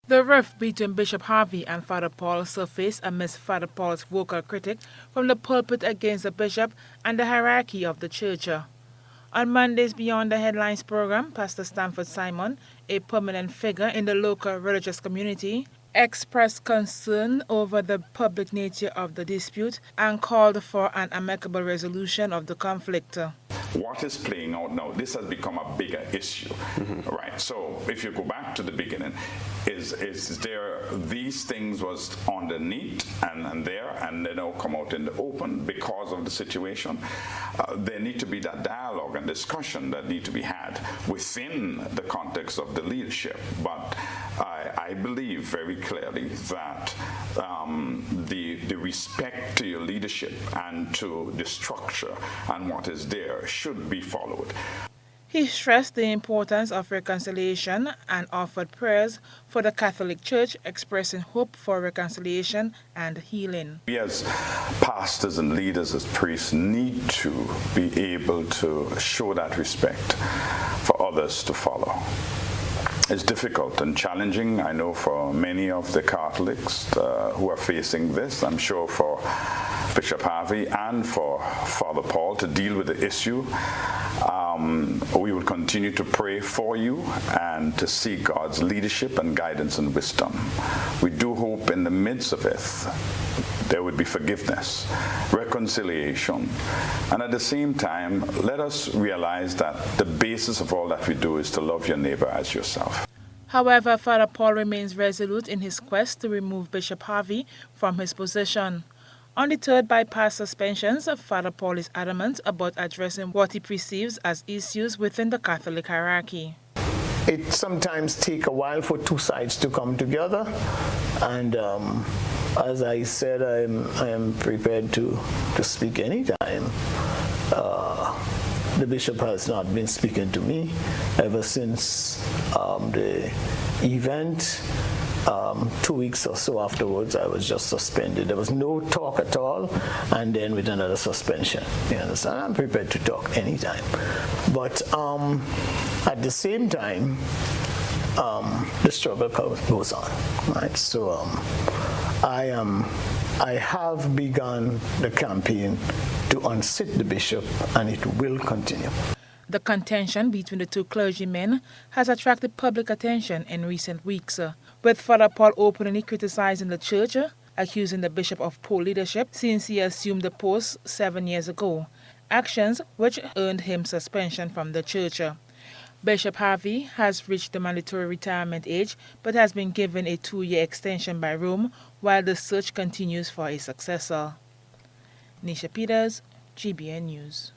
The rift between Bishop Harvey and Father Paul surfaced amidst Father Paul's vocal critic from the pulpit against the bishop and the hierarchy of the church. On Monday's Beyond the Headlines program, Pastor Stanford Simon, a prominent figure in the local religious community, expressed concern over the public nature of the dispute and called for an amicable resolution of the conflict. What is playing out now, this has become a bigger issue, right? So if you go back to the beginning, is there, these things was underneath and there, and they now come out in the open because of the situation. There need to be that dialogue and discussion that need to be had within the context of the leadership. But I believe very clearly that the respect to your leadership and to the structure and what is there should be followed. He stressed the importance of reconciliation and offered prayers for the Catholic Church, expressing hope for reconciliation and healing. We as pastors and leaders, as priests, need to be able to show that respect for others to follow. It's difficult and challenging, I know, for many of the Catholics who are facing this. I'm sure for Bishop Harvey and for Father Paul to deal with the issue. We will continue to pray for you and to seek God's leadership and guidance and wisdom. We do hope in the midst of it there would be forgiveness, reconciliation, and at the same time, let us realize that the basis of all that we do is to love your neighbor as yourself. However, Father Paul remains resolute in his quest to remove Bishop Harvey from his position. Undeterred by past suspensions, Father Paul is adamant about addressing what he perceives as issues within the Catholic hierarchy. It sometimes takes a while for two sides to come together, and as I said, I am prepared to speak anytime. The bishop has not been speaking to me ever since the event. 2 weeks or so afterwards, I was just suspended. There was no talk at all, and then with another suspension. You understand? I'm prepared to talk anytime. But at the same time, the struggle goes on, right? So I have begun the campaign to unseat the bishop, and it will continue. The contention between the two clergymen has attracted public attention in recent weeks, with Father Paul openly criticizing the church, accusing the bishop of poor leadership since he assumed the post 7 years ago, actions which earned him suspension from the church. Bishop Harvey has reached the mandatory retirement age but has been given a 2-year extension by Rome while the search continues for a successor. Nisha Peters, GBN News.